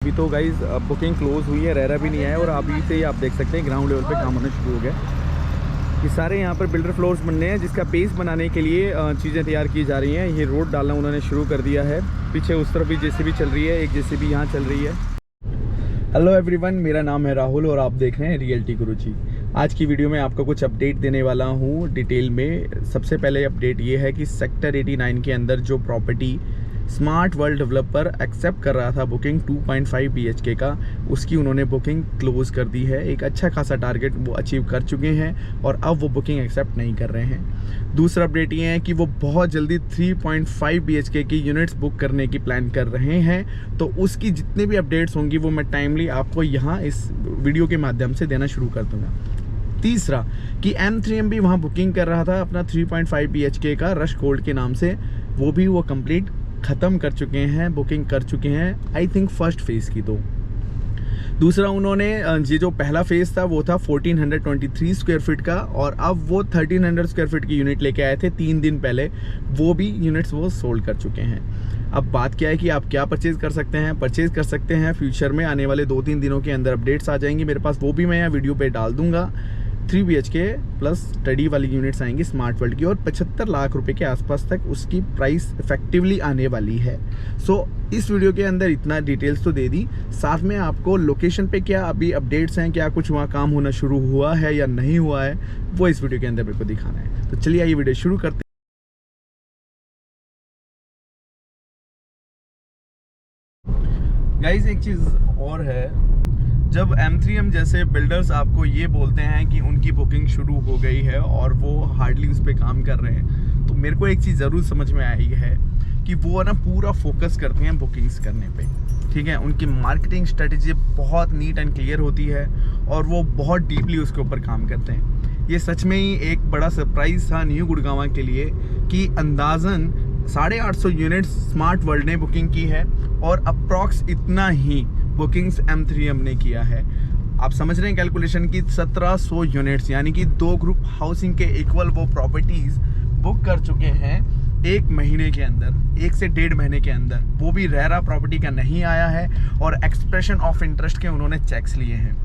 अभी तो guys booking close हुई है, रेरा भी नहीं आया और अभी से ही आप देख सकते हैं ग्राउंड लेवल पे काम होना शुरू हो गया। ये सारे यहाँ पर बिल्डर फ्लोर्स बनने हैं जिसका बेस बनाने के लिए चीज़ें तैयार की जा रही हैं। ये रोड डालना उन्होंने शुरू कर दिया है। पीछे उस तरफ भी जेसीबी चल रही है, एक जेसीबी यहाँ चल रही है। हेलो एवरीवन, मेरा नाम है राहुल और आप देख रहे हैं रियल्टी गुरुजी। आज की वीडियो में आपको कुछ अपडेट देने वाला हूँ डिटेल में। सबसे पहले अपडेट ये है कि सेक्टर 89 के अंदर जो property Smart World developer accept कर रहा था बुकिंग 2.5 BHK का, उसकी उन्होंने बुकिंग क्लोज कर दी है। एक अच्छा खासा टारगेट वो अचीव कर चुके हैं और अब वो बुकिंग एक्सेप्ट नहीं कर रहे हैं। दूसरा अपडेट ये है कि वो बहुत जल्दी 3.5 BHK की यूनिट्स बुक करने की प्लान कर रहे हैं। तो उसकी जितने भी अपडेट्स होंगी वो मैं टाइमली आपको यहाँ इस वीडियो के माध्यम से देना शुरू कर दूँगा। तीसरा कि M3M भी वहाँ बुकिंग कर रहा था अपना 3.5 BHK का रश गोल्ड के नाम से, वो भी वो कंप्लीट ख़त्म कर चुके हैं, बुकिंग कर चुके हैं आई थिंक फर्स्ट फेज़ की। तो दूसरा उन्होंने ये जो पहला फेज़ था वो था 1423 स्क्वायर फीट का और अब वो 1300 स्क्वायर फीट की यूनिट लेके आए थे 3 दिन पहले, वो भी यूनिट्स वो सोल्ड कर चुके हैं। अब बात क्या है कि आप क्या परचेज़ कर सकते हैं। परचेज़ कर सकते हैं फ्यूचर में आने वाले 2-3 दिनों के अंदर अपडेट्स आ जाएंगी मेरे पास, वो भी मैं यहाँ वीडियो पे डाल दूंगा। 3 BHK प्लस स्टडी वाली यूनिट्स आएंगी स्मार्ट वर्ल्ड की और 75 लाख रुपए के आसपास तक उसकी प्राइस इफेक्टिवली आने वाली है। सो इस वीडियो के अंदर इतना डिटेल्स तो दे दी, साथ में आपको लोकेशन पे क्या अभी अपडेट्स हैं, क्या कुछ वहाँ काम होना शुरू हुआ है या नहीं हुआ है, वो इस वीडियो के अंदर मेरे को दिखाना है। तो चलिए आइए वीडियो शुरू करते हैं। गाइस एक चीज़ और है, जब M3M जैसे बिल्डर्स आपको ये बोलते हैं कि उनकी बुकिंग शुरू हो गई है और वो हार्डली उस पर काम कर रहे हैं, तो मेरे को एक चीज़ ज़रूर समझ में आई है कि वो ना पूरा फोकस करते हैं बुकिंग्स करने पे। ठीक है, उनकी मार्केटिंग स्ट्रेटजी बहुत नीट एंड क्लियर होती है और वो बहुत डीपली उसके ऊपर काम करते हैं। ये सच में ही एक बड़ा सरप्राइज़ था न्यू गुड़गांव के लिए कि अंदाज़न 850 यूनिट्स स्मार्ट वर्ल्ड ने बुकिंग की है और अप्रॉक्स इतना ही बुकिंग्स M3M ने किया है। आप समझ रहे हैं कैलकुलेशन की 1700 यूनिट्स यानी कि 2 ग्रुप हाउसिंग के इक्वल वो प्रॉपर्टीज बुक कर चुके हैं 1 महीने के अंदर, 1 से 1.5 महीने के अंदर। वो भी रेरा प्रॉपर्टी का नहीं आया है और एक्सप्रेशन ऑफ इंटरेस्ट के उन्होंने चेक्स लिए हैं।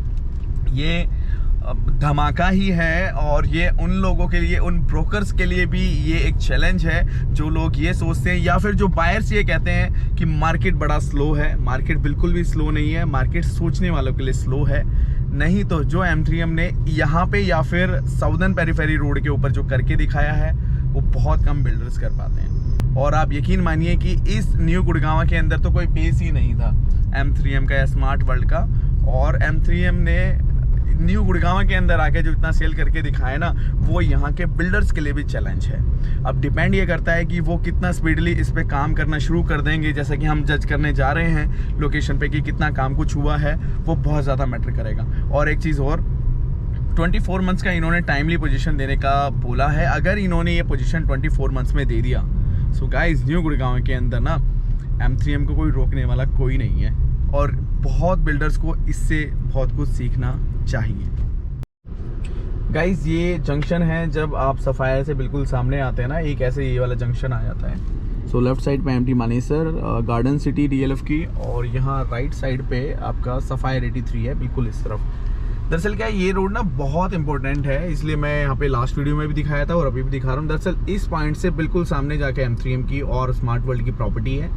ये धमाका ही है और ये उन लोगों के लिए, उन ब्रोकर्स के लिए भी ये एक चैलेंज है जो लोग ये सोचते हैं या फिर जो बायर्स ये कहते हैं कि मार्केट बड़ा स्लो है। मार्केट बिल्कुल भी स्लो नहीं है, मार्केट सोचने वालों के लिए स्लो है। नहीं तो जो M3M ने यहाँ पे या फिर साउदर्न पेरीफेरी रोड के ऊपर जो करके दिखाया है वो बहुत कम बिल्डर्स कर पाते हैं। और आप यकीन मानिए कि इस न्यू गुड़गांव के अंदर तो कोई बेस ही नहीं था M3M का या स्मार्ट वर्ल्ड का, और M3M ने न्यू गुड़गांव के अंदर आके जो इतना सेल करके दिखाए ना, वो यहाँ के बिल्डर्स के लिए भी चैलेंज है। अब डिपेंड ये करता है कि वो कितना स्पीडली इस पे काम करना शुरू कर देंगे, जैसा कि हम जज करने जा रहे हैं लोकेशन पे कि कितना काम कुछ हुआ है, वो बहुत ज़्यादा मैटर करेगा। और एक चीज़ और, 24 मंथ्स का इन्होंने टाइमली पोजीशन देने का बोला है। अगर इन्होंने ये पोजीशन 24 मंथ्स में दे दिया, सो गाइस न्यू गुड़गांव के अंदर ना M3M को कोई रोकने वाला कोई नहीं है और बहुत बिल्डर्स को इससे बहुत कुछ सीखना चाहिए। गाइस ये जंक्शन है, जब आप सफायर से बिल्कुल सामने आते हैं ना, एक ऐसे ये वाला जंक्शन आ जाता है। सो लेफ्ट साइड पे MT Manesar garden city DLF की, और यहाँ राइट साइड पे आपका सफायर 83 है बिल्कुल इस तरफ। दरअसल क्या है, ये रोड ना बहुत इंपॉर्टेंट है, इसलिए मैं यहाँ पे लास्ट वीडियो में भी दिखाया था और अभी भी दिखा रहा हूँ। दरअसल इस पॉइंट से बिल्कुल सामने जाके M3M की और स्मार्ट वर्ल्ड की प्रॉपर्टी है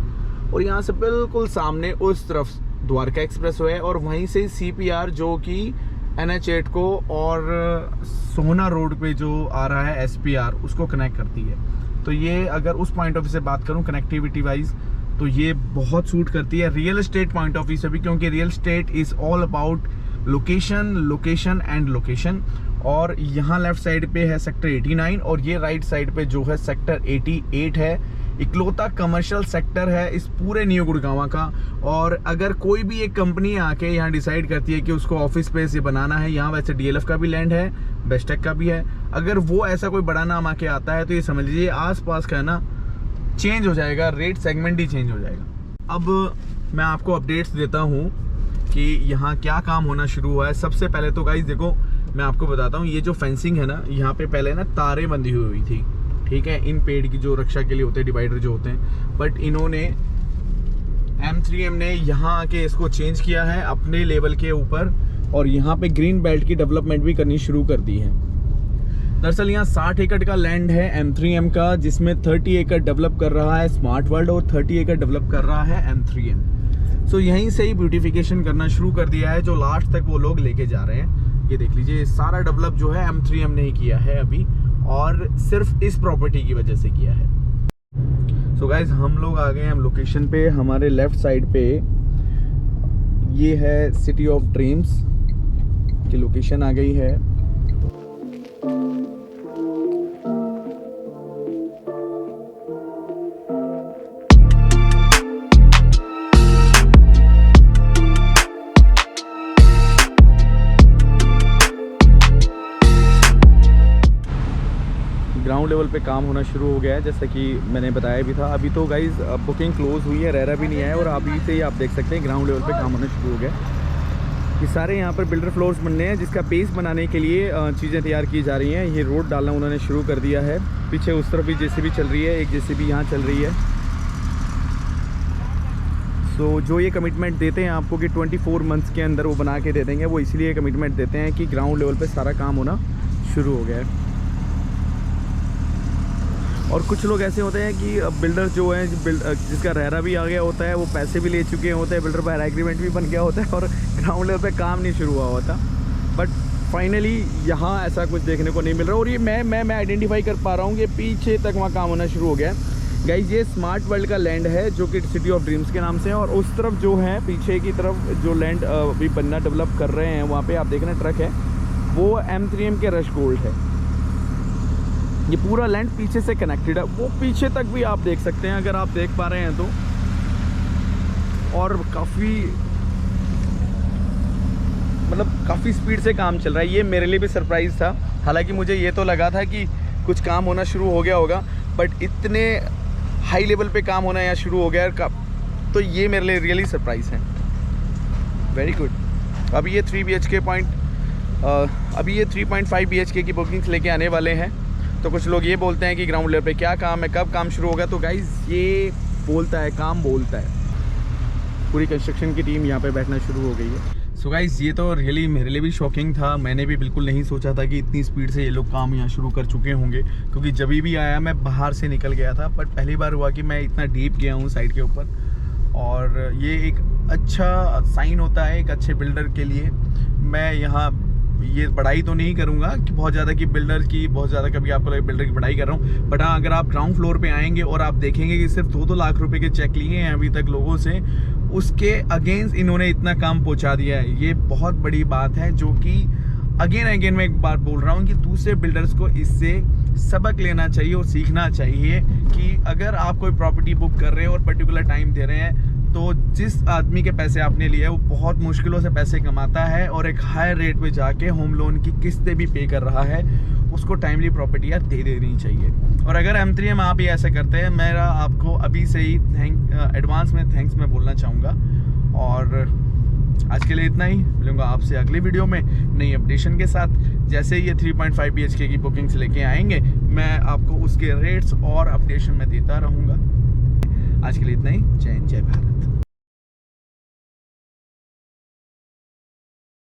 और यहाँ से बिल्कुल सामने उस तरफ द्वारका एक्सप्रेस है और वहीं से CPR जो कि NH8 को और सोहना रोड पे जो आ रहा है SPR उसको कनेक्ट करती है। तो ये अगर उस पॉइंट ऑफ व्यू से बात करूँ कनेक्टिविटी वाइज, तो ये बहुत सूट करती है real estate point of view से भी, क्योंकि real estate is all about location, location and location. और यहाँ लेफ्ट साइड पे है सेक्टर 89 और ये राइट साइड पे जो है सेक्टर 88 है। इकलौता कमर्शियल सेक्टर है इस पूरे न्यू गुड़गांव का। और अगर कोई भी एक कंपनी आके यहाँ डिसाइड करती है कि उसको ऑफिस स्पेस ये बनाना है, यहाँ वैसे DLF का भी लैंड है, बेस्टेक का भी है, अगर वो ऐसा कोई बड़ा नाम आके आता है तो ये समझ लीजिए आसपास का ना चेंज हो जाएगा, रेट सेगमेंट ही चेंज हो जाएगा। अब मैं आपको अपडेट्स देता हूँ कि यहाँ क्या काम होना शुरू हुआ है। सबसे पहले तो गाइस देखो, मैं आपको बताता हूँ, ये जो फेंसिंग है ना, यहाँ पे पहले ना तारें बंधी हुई थी, ठीक है, इन पेड़ की जो रक्षा के लिए होते हैं, डिवाइडर जो होते हैं, बट इन्होंने M3M ने यहाँ आके इसको चेंज किया है अपने लेवल के ऊपर और यहाँ पे ग्रीन बेल्ट की डेवलपमेंट भी करनी शुरू कर दी है। दरअसल यहाँ 60 एकड़ का लैंड है M3M का, जिसमें 30 एकड़ डेवलप कर रहा है स्मार्ट वर्ल्ड और 30 एकड़ डेवलप कर रहा है M3M। सो यहीं से ही ब्यूटिफिकेशन करना शुरू कर दिया है, जो लास्ट तक वो लोग लेके जा रहे हैं। ये देख लीजिए, सारा डेवलप जो है M3M ने ही किया है अभी, और सिर्फ इस प्रॉपर्टी की वजह से किया है। सो गाइज, हम लोग आ गए हैं लोकेशन पे। हमारे लेफ्ट साइड पे ये है सिटी ऑफ ड्रीम्स की लोकेशन आ गई है। ग्राउंड लेवल पे काम होना शुरू हो गया है, जैसा कि मैंने बताया भी था। अभी तो गाइज बुकिंग क्लोज हुई है, रेरा भी नहीं आया, और अभी से ही आप देख सकते हैं ग्राउंड लेवल पे काम होना शुरू हो गया। ये सारे यहाँ पर बिल्डर फ्लोर्स बनने हैं, जिसका बेस बनाने के लिए चीज़ें तैयार की जा रही हैं। ये रोड डालना उन्होंने शुरू कर दिया है। पीछे उस तरफ भी जेसीबी चल रही है, एक जेसीबी यहाँ चल रही है। सो जो ये कमिटमेंट देते हैं आपको कि 24 मंथ्स के अंदर वो बना के दे देंगे, वो इसलिए कमिटमेंट देते हैं कि ग्राउंड लेवल पे सारा काम होना शुरू हो गया है। और कुछ लोग ऐसे होते हैं कि बिल्डर जो है, जिसका रेरा भी आ गया होता है, वो पैसे भी ले चुके होते हैं, बिल्डर पर एग्रीमेंट भी बन गया होता है और ग्राउंड लेवल पे काम नहीं शुरू हुआ होता। बट फाइनली यहाँ ऐसा कुछ देखने को नहीं मिल रहा। और ये मैं आइडेंटिफाई कर पा रहा हूँ कि पीछे तक वहाँ काम होना शुरू हो गया है। गाइज, ये स्मार्ट वर्ल्ड का लैंड है, जो कि सिटी ऑफ ड्रीम्स के नाम से है। और उस तरफ जो है, पीछे की तरफ जो लैंड अभी बनना डेवलप कर रहे हैं, वहाँ पे आप देख रहे हैं ट्रक है, वो M3M के रश गोल्ड है। ये पूरा लैंड पीछे से कनेक्टेड है, वो पीछे तक भी आप देख सकते हैं, अगर आप देख पा रहे हैं तो। और काफ़ी स्पीड से काम चल रहा है। ये मेरे लिए भी सरप्राइज़ था। हालांकि मुझे ये तो लगा था कि कुछ काम होना शुरू हो गया होगा, बट इतने हाई लेवल पे काम होना यहाँ शुरू हो गया, तो ये मेरे लिए रियली सरप्राइज़ है। Very good. अभी ये 3.5 BHK की बुकिंग्स लेके आने वाले हैं। तो कुछ लोग ये बोलते हैं कि ग्राउंड लेवल पे क्या काम है, कब काम शुरू होगा। तो गाइज़, ये बोलता है, काम बोलता है। पूरी कंस्ट्रक्शन की टीम यहाँ पे बैठना शुरू हो गई है। सो गाइज़, ये तो रियली मेरे लिए भी शॉकिंग था। मैंने भी बिल्कुल नहीं सोचा था कि इतनी स्पीड से ये लोग काम यहाँ शुरू कर चुके होंगे, क्योंकि जब भी आया मैं बाहर से निकल गया था, बट पहली बार हुआ कि मैं इतना डीप गया हूँ साइड के ऊपर। और ये एक अच्छा साइन होता है एक अच्छे बिल्डर के लिए। मैं यहाँ ये बड़ाई तो नहीं करूँगा कि बहुत ज़्यादा कि बिल्डर की बहुत ज़्यादा कभी आपको लगे बिल्डर की बड़ाई कर रहा हूँ, बट हाँ, अगर आप ग्राउंड फ्लोर पे आएंगे और आप देखेंगे कि सिर्फ 2-2 लाख रुपए के चेक लिए हैं अभी तक लोगों से, उसके अगेंस्ट इन्होंने इतना काम पहुँचा दिया है। ये बहुत बड़ी बात है, जो कि अगेन मैं एक बार बोल रहा हूँ कि दूसरे बिल्डर्स को इससे सबक लेना चाहिए और सीखना चाहिए कि अगर आप कोई प्रॉपर्टी बुक कर रहे हैं और पर्टिकुलर टाइम दे रहे हैं, तो जिस आदमी के पैसे आपने लिए वो बहुत मुश्किलों से पैसे कमाता है और एक हाई रेट पे जाके होम लोन की किस्तें भी पे कर रहा है, उसको टाइमली प्रॉपर्टियाँ दे देनी चाहिए। और अगर M3M आप ही ऐसा करते हैं, मेरा आपको अभी से ही एडवांस में थैंक्स मैं बोलना चाहूँगा। और आज के लिए इतना ही। मिलूंगा आपसे अगली वीडियो में नई अपडेशन के साथ। जैसे ही ये 3.5 BHK की बुकिंग्स लेके आएंगे, मैं आपको उसके रेट्स और अपडेशन में देता रहूँगा। आज के लिए इतना ही। जय हिंद, जय भारत।